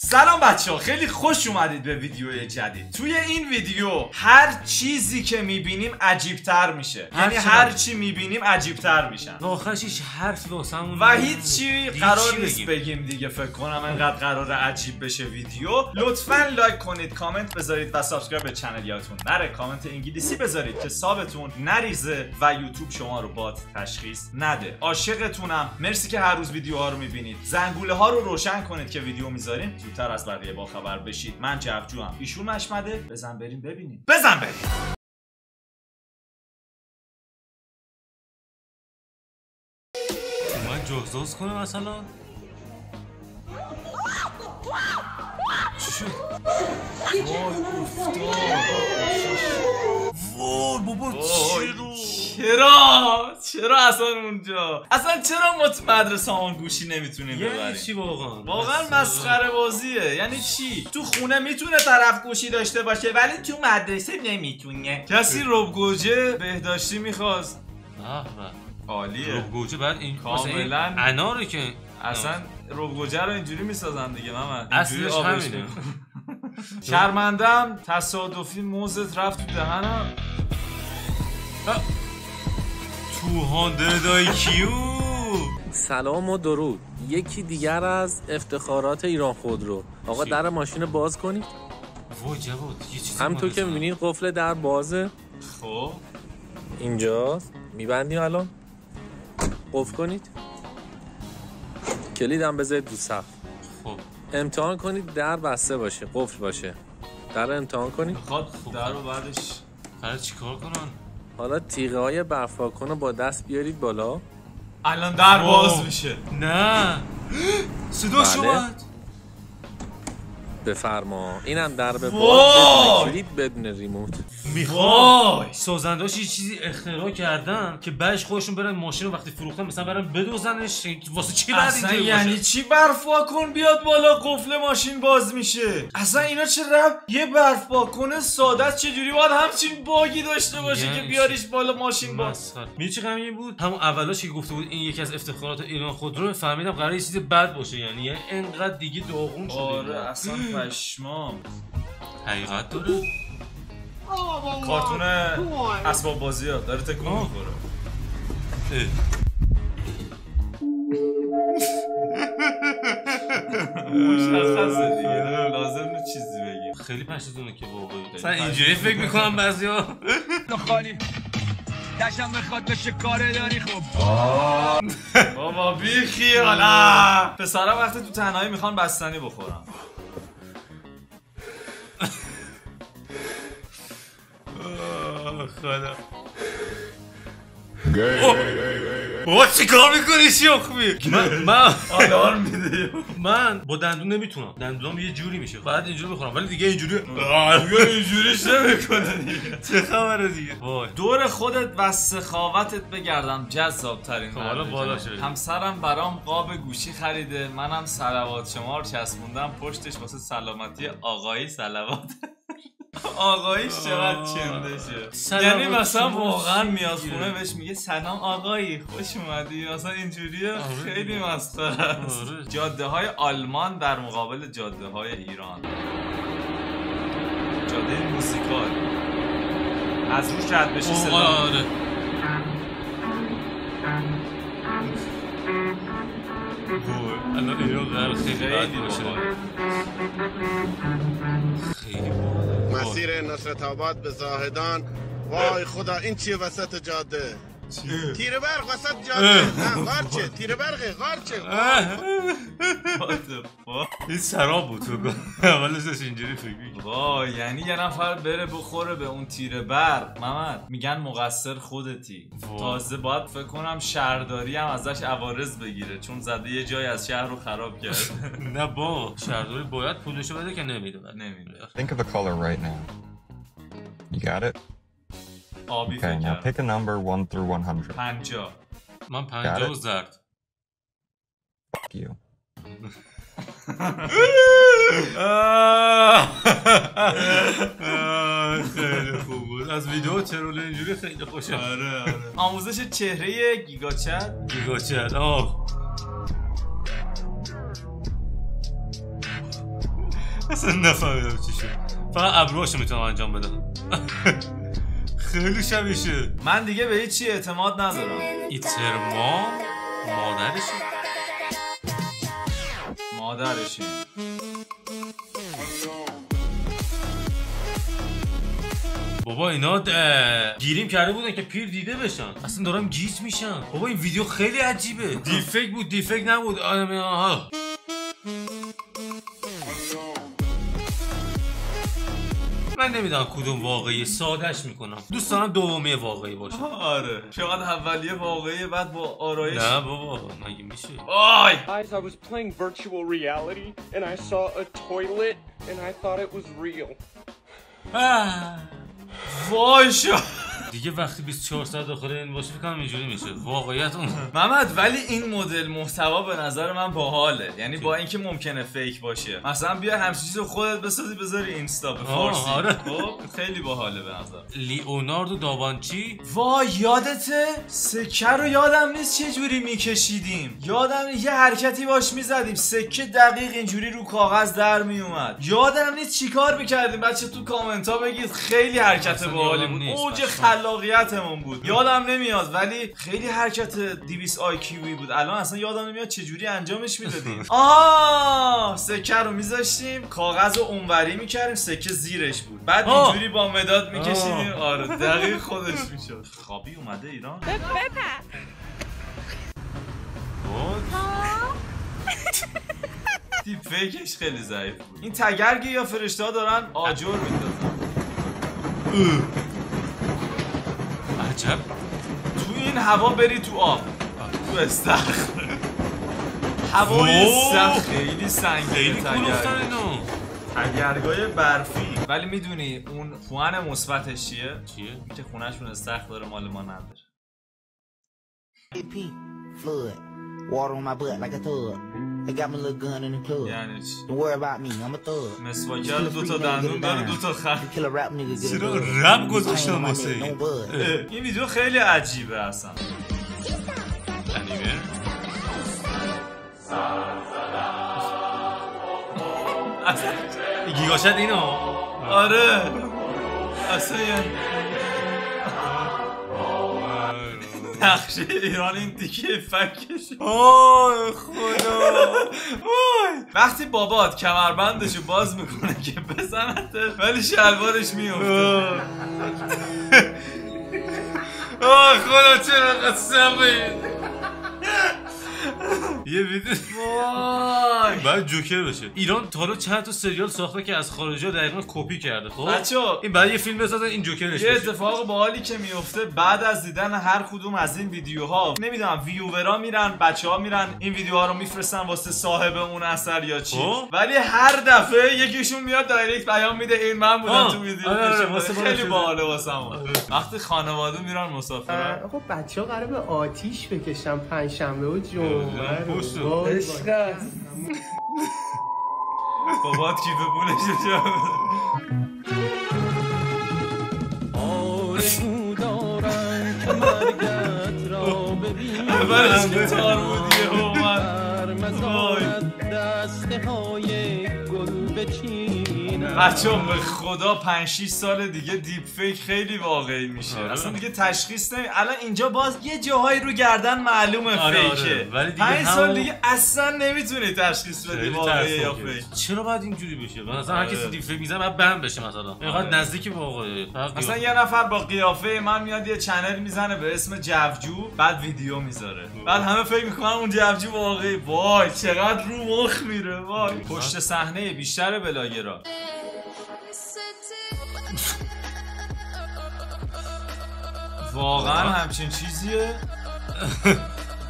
سلام بچه ها، خیلی خوش اومدید به ویدیو جدید. توی این ویدیو هر چیزی که میبینیم عجیبتر میشه، یعنی هر چی میبینیم عجیبتر میشن. آخرش هیچ حرفی واسمون و هیچی قرار نیست بگیم دیگه. فکر کنم انقدر قراره عجیب بشه ویدیو. لطفاً لایک کنید، کامنت بذارید و سابسکرایب به چنل یادتون نره. کامنت انگلیسی بذارید که سابتون نریزه و یوتیوب شما رو بات تشخیص نده. عاشقتونم. مرسی که هر روز ویدیوها رو میبینید. زنگوله ها رو روشن کنید که ویدیو میذاریم زودتر از بقیه با خبر بشید. من جفجوام، ایشون مشمده. بزن بریم ببینیم. بزن بریم. من جغزاز کنم مثلا. چی شد؟ وای افتاد. وای بابا چرا اصلا اونجا؟ اصلا چرا مدرسه همون گوشی نمیتونیم ببریم؟ یعنی چی واقعا مسخره بازیه. یعنی چی؟ تو خونه میتونه طرف گوشی داشته باشه ولی تو مدرسه نمیتونه. کسی ربگوجه بهداشتی میخواست. عالیه. ربگوجه بعد این کاملا اناره که اصلا ربگوجه رو اینجوری میسازن دیگه محمد. اصلش همینه. شرمندم تصادفی موزت رفت تو دهنم. کیو. سلام و درود. یکی دیگر از افتخارات ایران خودرو. آقا در ماشین باز کنید. وای جواد یه چیزی همونطور که میبینید قفل در بازه. خب اینجاست. میبندیم الان. قفل کنید. کلیدم بذارید رو صف. خب امتحان کنید در بسته باشه، قفل باشه. در امتحان کنید. میخواد در رو بعدش قرار چیکار کنن؟ حالا تیغه های برفاکن رو با دست بیارید بالا. الان در باز میشه. نه صداش اومد. بفرما. اینم در به باز بدون کلید بدون ریموت. میخوای سازندهاش یه چیزی اختراع کردن که بعدش خودشون برن ماشین رو وقتی فروختن مثلا برن بدوزنش. واسه چی بعد اصلا یعنی چی برف واکن بیاد بالا قفل ماشین باز میشه؟ اصلا اینا چه یه برف واکن ساده است چجوری باید همچین باگی داشته باشه یعنی که بیاریش بالا ماشین باز؟ میدونی چه غمگین بود؟ همون اولاش که گفته بود این یکی از افتخارات ایران خودرو، فهمیدم قراره یه چیز بد باشه. یعنی انقدر دیگه داغون شده. آره اصلا پشمام. حقیقت داره. کارتون اسباب بازی ها داره تکون میخوره. مشخصه دیگه، لازم نیست چیزی بگیم. خیلی پشتتونه که واقعی مثلا اینجوری فکر میکنم بعضیا خالی داشتم بخواد بشه کاره داری. خب بابا بی خیال. پسرا وقتی تو تنهایی میخوان بستنی بخورن. خدا بابا چی کار میکنی شخمی؟ من آلارم میده. من با دندون نمیتونم، دندونم یه جوری میشه بعد اینجوری بخورم ولی دیگه اینجوری اینجوریش نمیکنه دیگه. چه خبره دیگه؟ دور خودت و سخاوتت بگردم جذاب ترین. حالا بالا شد. همسرم برام قاب گوشی خریده، منم صلوات شمار چسبوندم پشتش واسه سلامتی آقایی. صلوات آقاییش چقدر چندشه. یعنی مثلا واقعا میاد خونه بهش میگه سلام آقایی خوش اومدی. مثلا اینجوریه. خیلی مسخره است. جاده های آلمان در مقابل جاده های ایران. جاده موسیقال از روش رد بشی صدا. آره الان اینو قرار خیلی بد باشه. خیلی مسیر نصرت آباد به زاهدان. وای خدا این چیه وسط جاده؟ تیر برق وسط جاده. نه قارچه تیر برقه قارچه. این سراب بود تو اولش داشت اینجوری فکر می‌کرد. وای یعنی یه نفر بره بخوره به اون تیر برق محمد میگن مقصر خودتی. تازه باید فکر کنم شهرداری هم ازش عوارض بگیره چون زده یه جای از شهر رو خراب کرد. نه با شهرداری باید پولشو بده که نمیده. Think of a color right now. You got it? آبی Okay, now pick a number 1 through 100. 50. من 50 زرد. Fuck you. خیلی خوب بود. از ویدیو ترول اینجوری خیلی خوشم. آره. آموزش چهره گیگاچت. اصلا نفهمیدم چی شد. فقط ابروهاشو میتونم انجام بدم. خیلی شبیشه. من دیگه به هیچی اعتماد ندارم. ایترما مادرشه. بابا اینا گیریم کرده بودن که پیر دیده بشن. اصلا دارم گیج میشم. بابا این ویدیو خیلی عجیبه. دیفیک بود دیفیک نبود. من نمیدونم کدوم واقعی، سادهش میکنم. دوست دارم دومی واقعی باشه. آره شاید اولیه واقعی بعد با آرایش. نه بابا مگه میشه؟ آی Guys, I was playing virtual reality and I saw a toilet and I thought it was real. وای شو دیگه وقتی 24 ساعت داخل این باشه فکر کنم اینجوری میشه واقعیت اون. محمد ولی این مدل محتوا به نظر من باحاله، یعنی با اینکه ممکنه فیک باشه، مثلا بیا همچین چیزو خودت بسازی بذاری اینستا به فارسی. آره. خب خیلی باحاله به نظر. لیوناردو داوانچی. وای یادته سکه رو یادم نیست چه جوری میکشیدیم، یادم یه حرکتی باش میزدیم سکه دقیق اینجوری رو کاغذ در میومد، یادم نیست چیکار میکردیم. بچه تو کامنت ها بگید، خیلی حرکت باحالی بود، اوج خلاقیتمون بود. یادم نمیاد ولی خیلی حرکت 200 IQ بود. الان اصلا یادم نمیاد چه جوری انجامش میدادیم. سکه رو میذاشتیم کاغذ رو اونوری میکردیم سکه زیرش بود، بعد اینجوری با مداد میکشیدیم. آره دقیق خودش میشد. خوابی اومده ایران. دیپ فیکش خیلی ضعیف بود. این تگرگی یا فرشته ها دارن آجر میندازن. عجب. تو این هوا بری تو آب، تو استخر. هوای سخت خیلی سنگینه. خیلی کول افتن اینو. تگرگای برفی. ولی میدونی اون پوان مثبتش چیه؟ که خونهشون استخر داره، مال ما نداره. Water on my butt like a thug. They got my little gun in the club. یعنی چی؟ Don't worry about me, I'm a thug. مسواکر دوتا دندون داره دوتا خط. Kill a rap nigga, get a چرا buzz. رپ گذاشتم واسه Don't buzz. این ویدیو خیلی عجیبه اصلا. انیمه این گیگاشت اینو. آره اصلا نقشه ایران این دیگه فکش. آی خدا. وقتی بابات کمربندشو باز میکنه که بزنته ولی شلوارش میفته. آی خدا چرا قسمه. یه ویدیو بعد جوکر بشه. ایران تا حالا چند تا سریال ساخته که از خارجا دقیقاً کپی کرده. خب بچه‌ها این بعد یه فیلم بسازن این جوکرش. یه اتفاق باحالی که میفته بعد از دیدن هر کدوم از این ویدیوها، نمیدونم ویورا میرن، بچه‌ها میرن این ویدیوها رو میفرستن واسه صاحب اون اثر یا چی، ولی هر دفعه یکیشون میاد دایرکت پیام میده این من بودم تو ویدیو. خیلی باحاله واسمون. وقتی خانواده میرن مسافرت. خب بچه‌ها قراره به آتیش بکشن پنجشنبه و جمعه. عشق است. بابات کیف پولش شد. آرزو دارم که مرگت را ببینم. اولش که تارمودیه اومد دسته های گل بچینم. بچه‌ها به خدا 5-6 سال دیگه دیپ فیک خیلی واقعی میشه. اصلا دیگه تشخیص الان اینجا باز یه جاهایی رو گردن معلومه فیکه. ولی دیگه 5 سال دیگه اصلا نمیتونی تشخیص بدی واقعی یا فیک. چرا باید اینجوری بشه؟ مثلا هر کسی دیپ فیک میزنه بعد بند بشه مثلا. اینقدر نزدیک واقعی. مثلا یه نفر با قیافه من میاد یه چنل میزنه به اسم جوجو، بعد ویدیو میذاره. بعد همه فکر میکنن اون جوجو واقعی. وای چقدر رو مخ میره. وای پشت صحنه بیشتر بلاگرا. واقعا همچین چیزیه؟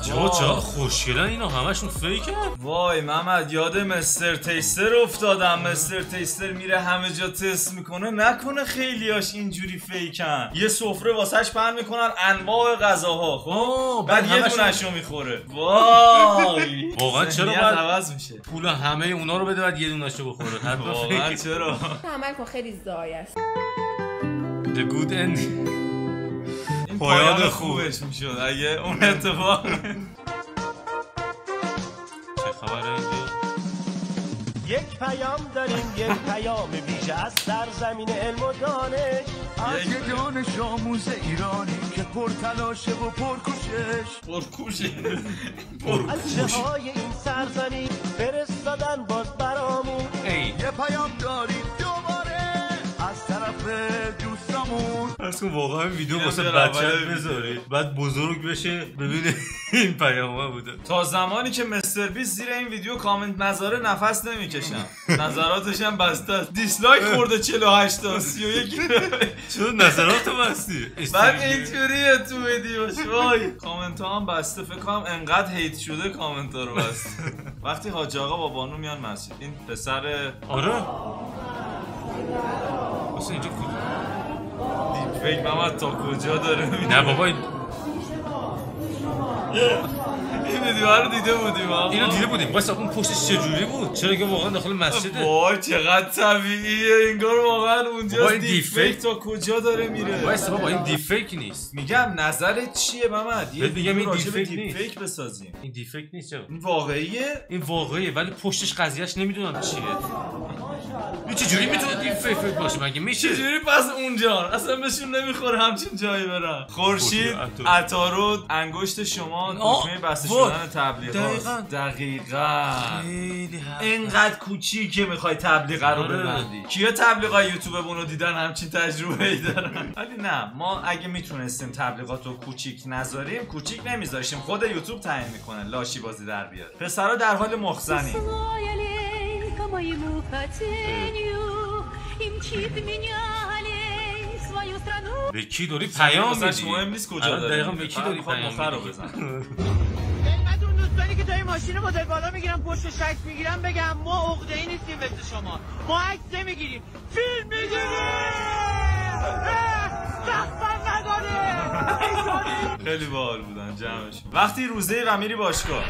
چرا خوشگلن اینا همشون فیکه؟ وای محمد یاد مستر تیستر افتادم. مستر تیستر میره همه جا تست میکنه، نکنه خیلیاش اینجوری فیکن. یه سفره واسش پهن میکنن انواع غذاها، خب بعد یه دونه‌شو میخوره. وای واقعا چرا باید عوض میشه؟ پول همه اونا رو بده بعد یه دونه‌شو بخوره؟ واقعا چرا؟ عمل کن خیلی زای است. The good end. پایان خوبش میشد اگه اون اتفاق. چه خبره اینجا؟ یک پیام داریم، یک پیام ویژه از سرزمین علم و دانش، از یک دانش آموز ایرانی که پرتلاشه و پرکوشش از جاهای این سرزمین فرستادن باز برامون. یه پیام داریم دوباره از طرف دوستامون. پس کن واقعا این ویدیو واسه بچه بذاری بعد بزرگ بشه ببینه این پیامه بوده. تا زمانی که مستر بیست زیر این ویدیو کامنت نذاره نفس نمیکشم. نظراتش هم بسته است. دیسلایک خورده 48 تا 31. چون نظراتو بستی بعد اینجوریه تو ویدیوش. وای کامنت ها هم بسته. فکر کنم انقدر هیت شده کامنت ها رو بسته. وقتی حاج آقا با بانو میان مسجد این پسر آره واسه اینجا کجا دیپ فیک محمد تا کجا داره؟ نه بابا این ویدیو رو دیده بودیم. اینو دیده بودیم. واسه اون پشتش چجوری بود؟ چرا که واقعا داخل مسجده؟ وای چقدر طبیعیه انگار واقعا اونجا. دیپ فیک تا کجا داره میره؟ واسه بابا این دیپ فیک نیست. میگم نظرت چیه محمد؟ میگم این دیپ فیک نیست. فیک بسازیم. این دیپ فیک نیست. چرا؟ این واقعیه؟ این واقعیه ولی پشتش قضیهش نمیدونم چیه. این چجوری میتونه دیپ فیک باشه مگه میشه؟ چجوری پس اونجا اصلا بهشون نمیخوره همچین جایی برن. خورشید عطارد انگشت شما دکمه بسته شدن تبلیغات. دقیقاً اینقدر کوچیکه میخوای تبلیغ رو ببندی. کیا تبلیغات یوتیوبمون رو دیدن همچین تجربه‌ای دارن؟ ولی نه ما اگه میتونستیم تبلیغات رو کوچیک نذاریم کوچیک نمیذاشتیم. خود یوتیوب تعیین میکنه لاشی بازی در بیاد. پسرا در حال مخزنی. به کی داری پیام میدی؟ مهم نیست کجا داری. دقیقاً به کی داری پیام میدی؟ خدمت اون دوستانی که توی ماشین مدل بالا میگیرن پشت شک میگیرن بگم ما عقده‌ای نیستیم مثل شما. ما عکس نمیگیریم فیلم میگیریم. زخم نداریم. خیلی باحال بودن جمعش. وقتی روزه و میری باشگاه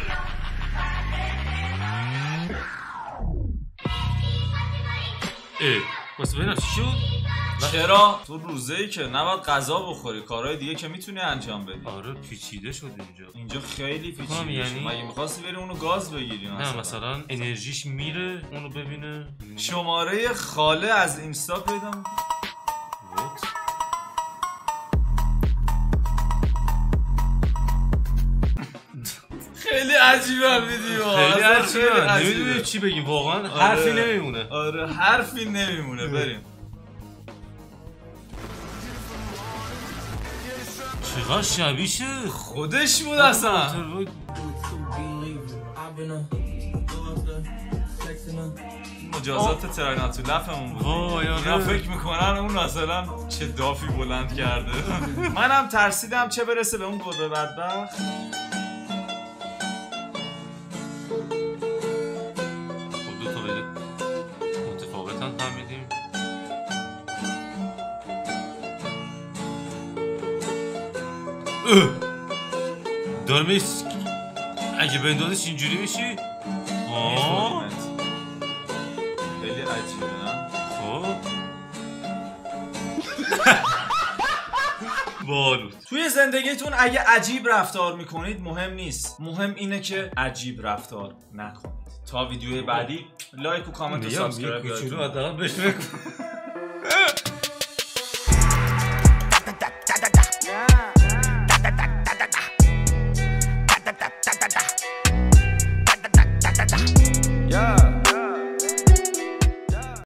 واسه ببینم چی شد؟ چرا؟ تو روزه‌ای که نباید غذا بخوری کارهای دیگه که میتونی انجام بدی. آره پیچیده شد اینجا خیلی پیچیده یعنی مگه می‌خواستی بری اونو گاز بگیری مثلا انرژیش میره اونو ببینه. شماره خاله از اینستا پیدا خیلی عجیبه ویدیو. خیلی عجیبه. نمیدونیم چی بگیم واقعا. حرفی نمیمونه. آره حرفی نمیمونه. بریم. چقدر شبیشه خودش بود اصلا. مجازات ترایناتو لفمون بود. اینا فکر میکنن اون مثلا چه دافی بلند کرده. منم ترسیدم چه برسه به اون گربه بدبخت. خب دو تا بده متفاوتن فهمیدیم. دارم اگه بندازش اینجوری میشی؟ خیلی عجیبه نه؟ خب بالو. توی زندگیتون اگه عجیب رفتار میکنید مهم نیست. مهم اینه که عجیب رفتار نکنید. تا ویدیوی بعدی لایک و کامنت و سابسکرایب یادتون.